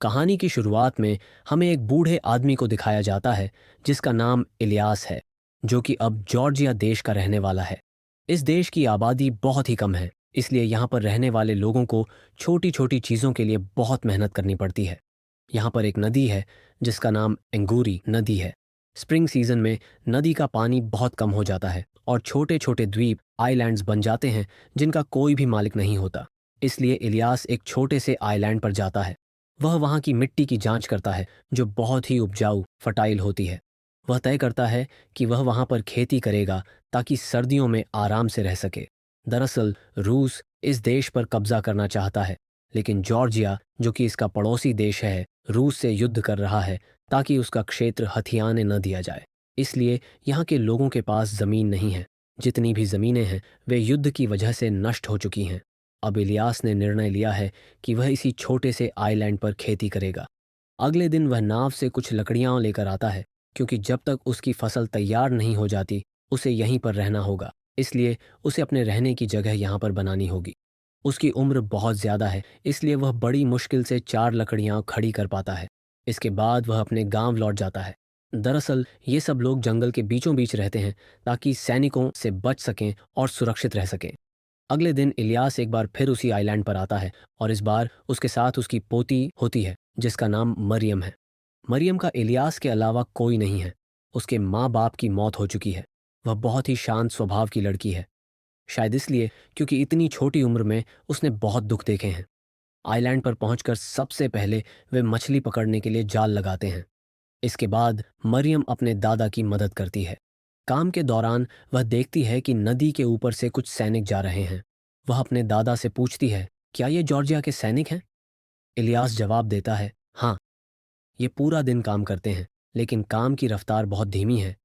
कहानी की शुरुआत में हमें एक बूढ़े आदमी को दिखाया जाता है जिसका नाम इलियास है, जो कि अब जॉर्जिया देश का रहने वाला है। इस देश की आबादी बहुत ही कम है, इसलिए यहाँ पर रहने वाले लोगों को छोटी छोटी चीज़ों के लिए बहुत मेहनत करनी पड़ती है। यहाँ पर एक नदी है जिसका नाम एंगूरी नदी है। स्प्रिंग सीजन में नदी का पानी बहुत कम हो जाता है और छोटे छोटे द्वीप आइलैंड्स बन जाते हैं जिनका कोई भी मालिक नहीं होता। इसलिए इलियास एक छोटे से आइलैंड पर जाता है। वह वहाँ की मिट्टी की जांच करता है जो बहुत ही उपजाऊ फर्टाइल होती है। वह तय करता है कि वह वहाँ पर खेती करेगा ताकि सर्दियों में आराम से रह सके। दरअसल रूस इस देश पर कब्जा करना चाहता है, लेकिन जॉर्जिया जो कि इसका पड़ोसी देश है रूस से युद्ध कर रहा है ताकि उसका क्षेत्र हथियाने न दिया जाए। इसलिए यहाँ के लोगों के पास ज़मीन नहीं है। जितनी भी ज़मीनें हैं वे युद्ध की वजह से नष्ट हो चुकी हैं। अब इलियास ने निर्णय लिया है कि वह इसी छोटे से आइलैंड पर खेती करेगा। अगले दिन वह नाव से कुछ लकड़ियां लेकर आता है, क्योंकि जब तक उसकी फसल तैयार नहीं हो जाती उसे यहीं पर रहना होगा। इसलिए उसे अपने रहने की जगह यहाँ पर बनानी होगी। उसकी उम्र बहुत ज़्यादा है, इसलिए वह बड़ी मुश्किल से 4 लकड़ियां खड़ी कर पाता है। इसके बाद वह अपने गांव लौट जाता है। दरअसल ये सब लोग जंगल के बीचों बीच रहते हैं ताकि सैनिकों से बच सकें और सुरक्षित रह सकें। अगले दिन इलियास एक बार फिर उसी आइलैंड पर आता है और इस बार उसके साथ उसकी पोती होती है जिसका नाम मरियम है। मरियम का इलियास के अलावा कोई नहीं है। उसके माँ बाप की मौत हो चुकी है। वह बहुत ही शांत स्वभाव की लड़की है, शायद इसलिए क्योंकि इतनी छोटी उम्र में उसने बहुत दुख देखे हैं। आइलैंड पर पहुंचकर सबसे पहले वे मछली पकड़ने के लिए जाल लगाते हैं। इसके बाद मरियम अपने दादा की मदद करती है। काम के दौरान वह देखती है कि नदी के ऊपर से कुछ सैनिक जा रहे हैं। वह अपने दादा से पूछती है, क्या ये जॉर्जिया के सैनिक हैं? इलियास जवाब देता है, हाँ, ये पूरा दिन काम करते हैं, लेकिन काम की रफ्तार बहुत धीमी है।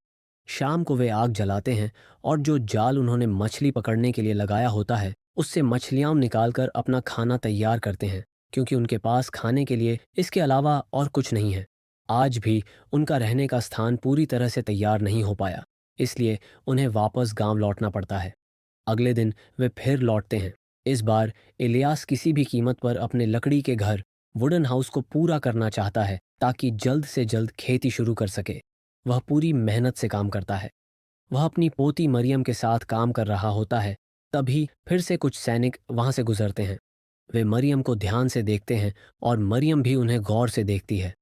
शाम को वे आग जलाते हैं और जो जाल उन्होंने मछली पकड़ने के लिए लगाया होता है उससे मछलियां निकालकर अपना खाना तैयार करते हैं, क्योंकि उनके पास खाने के लिए इसके अलावा और कुछ नहीं है। आज भी उनका रहने का स्थान पूरी तरह से तैयार नहीं हो पाया, इसलिए उन्हें वापस गांव लौटना पड़ता है। अगले दिन वे फिर लौटते हैं। इस बार इलियास किसी भी कीमत पर अपने लकड़ी के घर वुडन हाउस को पूरा करना चाहता है ताकि जल्द से जल्द खेती शुरू कर सके। वह पूरी मेहनत से काम करता है। वह अपनी पोती मरियम के साथ काम कर रहा होता है, तभी फिर से कुछ सैनिक वहां से गुजरते हैं। वे मरियम को ध्यान से देखते हैं और मरियम भी उन्हें गौर से देखती है।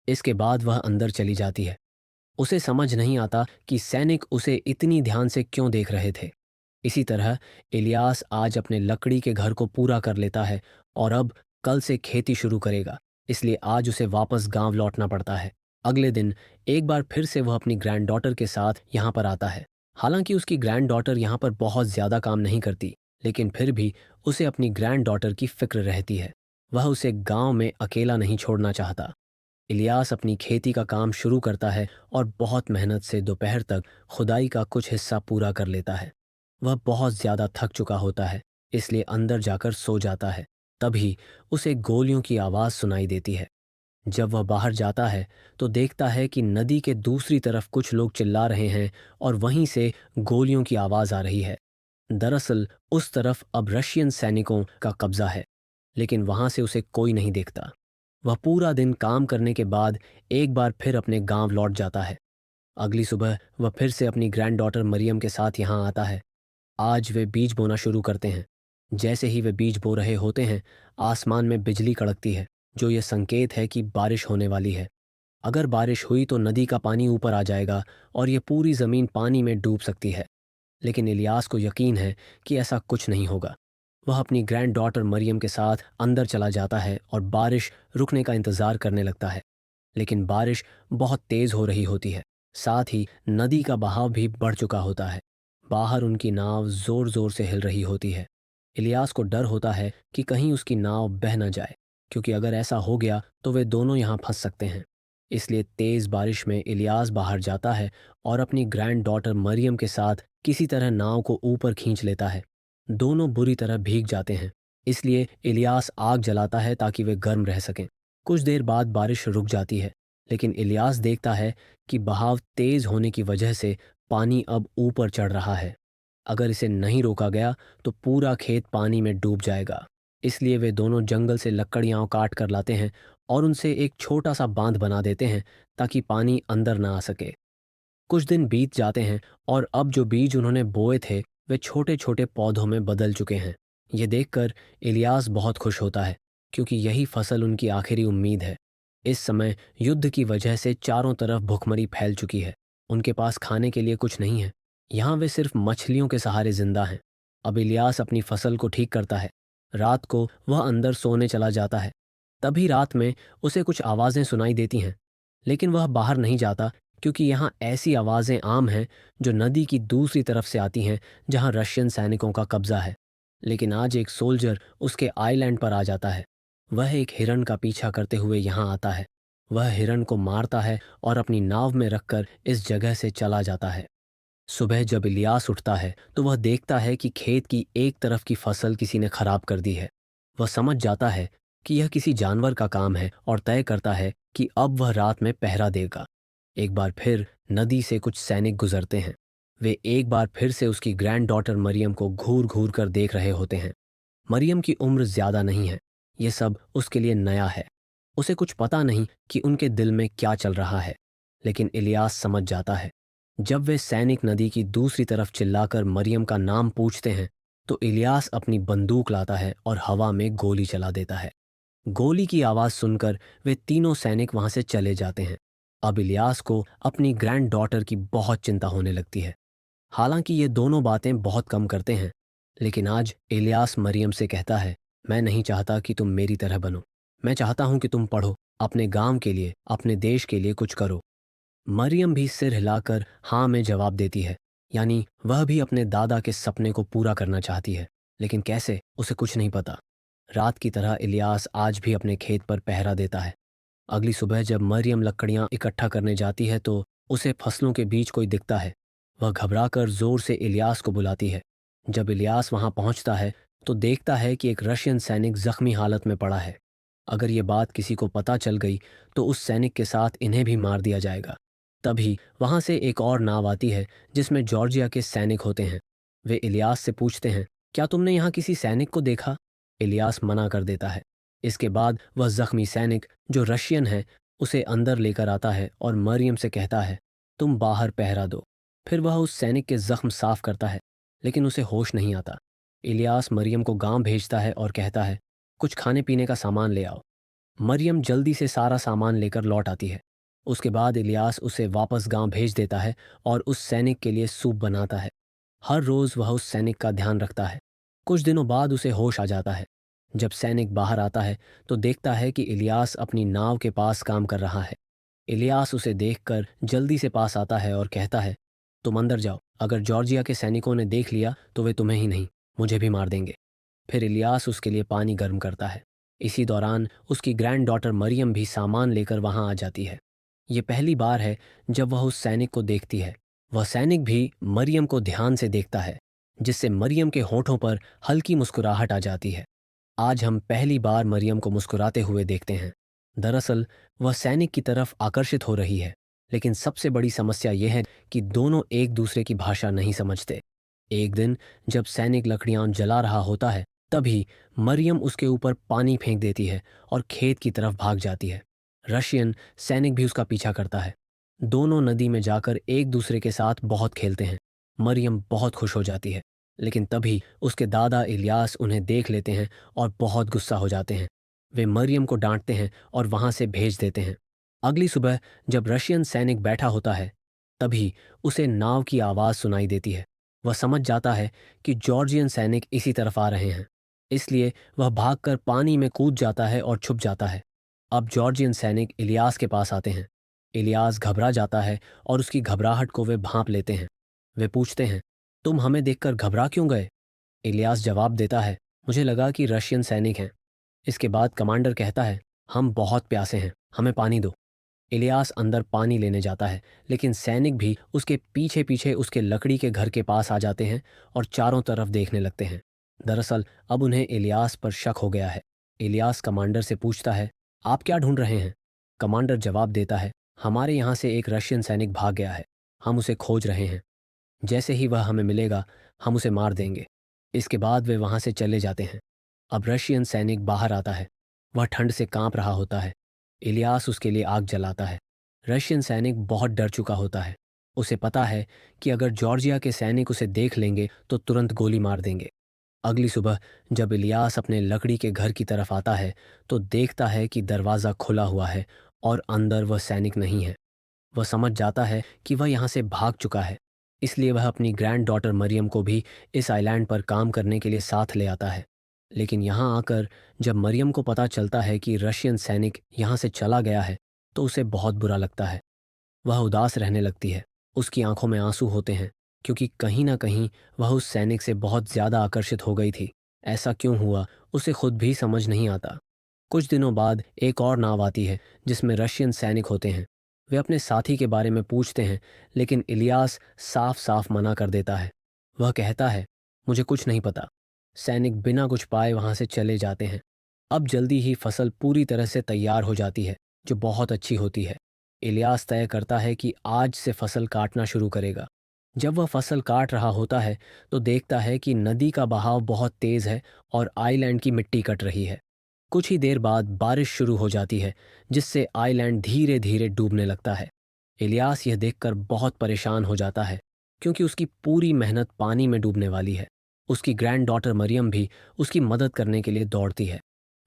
इसके बाद वह अंदर चली जाती है। उसे समझ नहीं आता कि सैनिक उसे इतनी ध्यान से क्यों देख रहे थे। इसी तरह इलियास आज अपने लकड़ी के घर को पूरा कर लेता है और अब कल से खेती शुरू करेगा, इसलिए आज उसे वापस गांव लौटना पड़ता है। अगले दिन एक बार फिर से वह अपनी ग्रैंड डॉटर के साथ यहाँ पर आता है। हालांकि उसकी ग्रैंड डॉटर यहाँ पर बहुत ज़्यादा काम नहीं करती, लेकिन फिर भी उसे अपनी ग्रैंड डॉटर की फिक्र रहती है। वह उसे गांव में अकेला नहीं छोड़ना चाहता। इलियास अपनी खेती का काम शुरू करता है और बहुत मेहनत से दोपहर तक खुदाई का कुछ हिस्सा पूरा कर लेता है। वह बहुत ज़्यादा थक चुका होता है, इसलिए अंदर जाकर सो जाता है। तभी उसे गोलियों की आवाज़ सुनाई देती है। जब वह बाहर जाता है तो देखता है कि नदी के दूसरी तरफ कुछ लोग चिल्ला रहे हैं और वहीं से गोलियों की आवाज़ आ रही है। दरअसल उस तरफ अब रशियन सैनिकों का कब्जा है, लेकिन वहां से उसे कोई नहीं देखता। वह पूरा दिन काम करने के बाद एक बार फिर अपने गांव लौट जाता है। अगली सुबह वह फिर से अपनी ग्रैंड डॉटर मरियम के साथ यहाँ आता है। आज वे बीज बोना शुरू करते हैं। जैसे ही वे बीज बो रहे होते हैं, आसमान में बिजली कड़कती है, जो ये संकेत है कि बारिश होने वाली है। अगर बारिश हुई तो नदी का पानी ऊपर आ जाएगा और ये पूरी ज़मीन पानी में डूब सकती है। लेकिन इलियास को यकीन है कि ऐसा कुछ नहीं होगा। वह अपनी ग्रैंड डॉटर मरियम के साथ अंदर चला जाता है और बारिश रुकने का इंतज़ार करने लगता है। लेकिन बारिश बहुत तेज़ हो रही होती है। साथ ही नदी का बहाव भी बढ़ चुका होता है। बाहर उनकी नाव ज़ोर ज़ोर से हिल रही होती है। इलियास को डर होता है कि कहीं उसकी नाव बह न जाए, क्योंकि अगर ऐसा हो गया तो वे दोनों यहाँ फंस सकते हैं। इसलिए तेज़ बारिश में इलियास बाहर जाता है और अपनी ग्रैंड डॉटर मरियम के साथ किसी तरह नाव को ऊपर खींच लेता है। दोनों बुरी तरह भीग जाते हैं, इसलिए इलियास आग जलाता है ताकि वे गर्म रह सकें। कुछ देर बाद बारिश रुक जाती है, लेकिन इलियास देखता है कि बहाव तेज होने की वजह से पानी अब ऊपर चढ़ रहा है। अगर इसे नहीं रोका गया तो पूरा खेत पानी में डूब जाएगा। इसलिए वे दोनों जंगल से लकड़ियाँ काट कर लाते हैं और उनसे एक छोटा सा बांध बना देते हैं ताकि पानी अंदर ना आ सके। कुछ दिन बीत जाते हैं और अब जो बीज उन्होंने बोए थे वे छोटे छोटे पौधों में बदल चुके हैं। ये देखकर इलियास बहुत खुश होता है क्योंकि यही फसल उनकी आखिरी उम्मीद है। इस समय युद्ध की वजह से चारों तरफ भुखमरी फैल चुकी है। उनके पास खाने के लिए कुछ नहीं है। यहाँ वे सिर्फ मछलियों के सहारे जिंदा हैं। अब इलियास अपनी फसल को ठीक करता है। रात को वह अंदर सोने चला जाता है। तभी रात में उसे कुछ आवाज़ें सुनाई देती हैं, लेकिन वह बाहर नहीं जाता क्योंकि यहाँ ऐसी आवाज़ें आम हैं जो नदी की दूसरी तरफ से आती हैं जहाँ रशियन सैनिकों का कब्जा है। लेकिन आज एक सोल्जर उसके आइलैंड पर आ जाता है। वह एक हिरण का पीछा करते हुए यहाँ आता है। वह हिरण को मारता है और अपनी नाव में रखकर इस जगह से चला जाता है। सुबह जब इलियास उठता है तो वह देखता है कि खेत की एक तरफ की फसल किसी ने खराब कर दी है। वह समझ जाता है कि यह किसी जानवर का काम है और तय करता है कि अब वह रात में पहरा देगा। एक बार फिर नदी से कुछ सैनिक गुजरते हैं। वे एक बार फिर से उसकी ग्रैंड डॉटर मरियम को घूर घूर कर देख रहे होते हैं। मरियम की उम्र ज्यादा नहीं है। ये सब उसके लिए नया है। उसे कुछ पता नहीं कि उनके दिल में क्या चल रहा है, लेकिन इलियास समझ जाता है। जब वे सैनिक नदी की दूसरी तरफ चिल्लाकर मरियम का नाम पूछते हैं तो इलियास अपनी बंदूक लाता है और हवा में गोली चला देता है। गोली की आवाज़ सुनकर वे तीनों सैनिक वहां से चले जाते हैं। अब इलियास को अपनी ग्रैंड डॉटर की बहुत चिंता होने लगती है। हालांकि ये दोनों बातें बहुत कम करते हैं, लेकिन आज इलियास मरियम से कहता है, मैं नहीं चाहता कि तुम मेरी तरह बनो। मैं चाहता हूं कि तुम पढ़ो, अपने गांव के लिए, अपने देश के लिए कुछ करो। मरियम भी सिर हिलाकर हाँ में जवाब देती है। यानी वह भी अपने दादा के सपने को पूरा करना चाहती है, लेकिन कैसे, उसे कुछ नहीं पता। रात की तरह इलियास आज भी अपने खेत पर पहरा देता है। अगली सुबह जब मरियम लकड़ियां इकट्ठा करने जाती है तो उसे फसलों के बीच कोई दिखता है। वह घबराकर जोर से इलियास को बुलाती है। जब इलियास वहां पहुंचता है तो देखता है कि एक रशियन सैनिक जख्मी हालत में पड़ा है। अगर ये बात किसी को पता चल गई तो उस सैनिक के साथ इन्हें भी मार दिया जाएगा। तभी वहां से एक और नाव आती है जिसमें जॉर्जिया के सैनिक होते हैं। वे इलियास से पूछते हैं, क्या तुमने यहाँ किसी सैनिक को देखा? इलियास मना कर देता है। इसके बाद वह जख्मी सैनिक जो रशियन है उसे अंदर लेकर आता है और मरियम से कहता है, तुम बाहर पहरा दो। फिर वह उस सैनिक के जख्म साफ करता है, लेकिन उसे होश नहीं आता। इलियास मरियम को गांव भेजता है और कहता है, कुछ खाने पीने का सामान ले आओ। मरियम जल्दी से सारा सामान लेकर लौट आती है। उसके बाद इलियास उसे वापस गांव भेज देता है और उस सैनिक के लिए सूप बनाता है। हर रोज वह उस सैनिक का ध्यान रखता है। कुछ दिनों बाद उसे होश आ जाता है। जब सैनिक बाहर आता है तो देखता है कि इलियास अपनी नाव के पास काम कर रहा है। इलियास उसे देखकर जल्दी से पास आता है और कहता है, तुम अंदर जाओ। अगर जॉर्जिया के सैनिकों ने देख लिया तो वे तुम्हें ही नहीं, मुझे भी मार देंगे। फिर इलियास उसके लिए पानी गर्म करता है। इसी दौरान उसकी ग्रैंड डॉटर मरियम भी सामान लेकर वहां आ जाती है। ये पहली बार है जब वह उस सैनिक को देखती है। वह सैनिक भी मरियम को ध्यान से देखता है, जिससे मरियम के होठों पर हल्की मुस्कुराहट आ जाती है। आज हम पहली बार मरियम को मुस्कुराते हुए देखते हैं। दरअसल वह सैनिक की तरफ आकर्षित हो रही है, लेकिन सबसे बड़ी समस्या यह है कि दोनों एक दूसरे की भाषा नहीं समझते। एक दिन जब सैनिक लकड़ियां जला रहा होता है, तभी मरियम उसके ऊपर पानी फेंक देती है और खेत की तरफ भाग जाती है। रशियन सैनिक भी उसका पीछा करता है। दोनों नदी में जाकर एक दूसरे के साथ बहुत खेलते हैं। मरियम बहुत खुश हो जाती है, लेकिन तभी उसके दादा इलियास उन्हें देख लेते हैं और बहुत गुस्सा हो जाते हैं। वे मरियम को डांटते हैं और वहां से भेज देते हैं। अगली सुबह जब रशियन सैनिक बैठा होता है, तभी उसे नाव की आवाज़ सुनाई देती है। वह समझ जाता है कि जॉर्जियन सैनिक इसी तरफ आ रहे हैं, इसलिए वह भागकर पानी में कूद जाता है और छुप जाता है। अब जॉर्जियन सैनिक इलियास के पास आते हैं। इलियास घबरा जाता है और उसकी घबराहट को वे भांप लेते हैं। वे पूछते हैं, तुम हमें देखकर घबरा क्यों गए? इलियास जवाब देता है, मुझे लगा कि रशियन सैनिक हैं। इसके बाद कमांडर कहता है, हम बहुत प्यासे हैं, हमें पानी दो। इलियास अंदर पानी लेने जाता है, लेकिन सैनिक भी उसके पीछे पीछे उसके लकड़ी के घर के पास आ जाते हैं और चारों तरफ देखने लगते हैं। दरअसल अब उन्हें इलियास पर शक हो गया है। इलियास कमांडर से पूछता है, आप क्या ढूंढ रहे हैं? कमांडर जवाब देता है, हमारे यहाँ से एक रशियन सैनिक भाग गया है, हम उसे खोज रहे हैं। जैसे ही वह हमें मिलेगा हम उसे मार देंगे। इसके बाद वे वहां से चले जाते हैं। अब रशियन सैनिक बाहर आता है। वह ठंड से कांप रहा होता है। इलियास उसके लिए आग जलाता है। रशियन सैनिक बहुत डर चुका होता है। उसे पता है कि अगर जॉर्जिया के सैनिक उसे देख लेंगे तो तुरंत गोली मार देंगे। अगली सुबह जब इलियास अपने लकड़ी के घर की तरफ आता है तो देखता है कि दरवाज़ा खुला हुआ है और अंदर वह सैनिक नहीं है। वह समझ जाता है कि वह यहाँ से भाग चुका है, इसलिए वह अपनी ग्रैंड डॉटर मरियम को भी इस आइलैंड पर काम करने के लिए साथ ले आता है। लेकिन यहाँ आकर जब मरियम को पता चलता है कि रशियन सैनिक यहाँ से चला गया है तो उसे बहुत बुरा लगता है। वह उदास रहने लगती है। उसकी आंखों में आंसू होते हैं, क्योंकि कहीं ना कहीं वह उस सैनिक से बहुत ज़्यादा आकर्षित हो गई थी। ऐसा क्यों हुआ उसे खुद भी समझ नहीं आता। कुछ दिनों बाद एक और नाव आती है जिसमें रशियन सैनिक होते हैं। वे अपने साथी के बारे में पूछते हैं, लेकिन इलियास साफ साफ मना कर देता है। वह कहता है, मुझे कुछ नहीं पता। सैनिक बिना कुछ पाए वहां से चले जाते हैं। अब जल्दी ही फसल पूरी तरह से तैयार हो जाती है, जो बहुत अच्छी होती है। इलियास तय करता है कि आज से फसल काटना शुरू करेगा। जब वह फसल काट रहा होता है तो देखता है कि नदी का बहाव बहुत तेज है और आइलैंड की मिट्टी कट रही है। कुछ ही देर बाद बारिश शुरू हो जाती है, जिससे आइलैंड धीरे धीरे डूबने लगता है। इलियास यह देखकर बहुत परेशान हो जाता है, क्योंकि उसकी पूरी मेहनत पानी में डूबने वाली है। उसकी ग्रैंड डॉटर मरियम भी उसकी मदद करने के लिए दौड़ती है।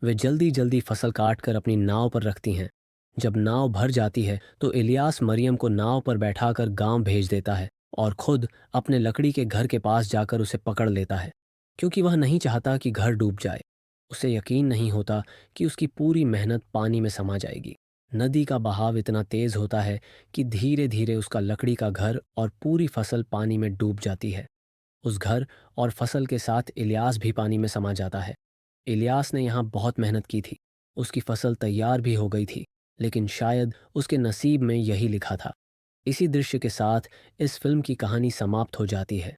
वे जल्दी जल्दी फसल काट कर अपनी नाव पर रखती हैं। जब नाव भर जाती है तो इलियास मरियम को नाव पर बैठाकर गांव भेज देता है और खुद अपने लकड़ी के घर के पास जाकर उसे पकड़ लेता है, क्योंकि वह नहीं चाहता कि घर डूब जाए। उसे यकीन नहीं होता कि उसकी पूरी मेहनत पानी में समा जाएगी। नदी का बहाव इतना तेज होता है कि धीरे धीरे उसका लकड़ी का घर और पूरी फसल पानी में डूब जाती है। उस घर और फसल के साथ इलियास भी पानी में समा जाता है। इलियास ने यहाँ बहुत मेहनत की थी। उसकी फसल तैयार भी हो गई थी, लेकिन शायद उसके नसीब में यही लिखा था। इसी दृश्य के साथ इस फिल्म की कहानी समाप्त हो जाती है।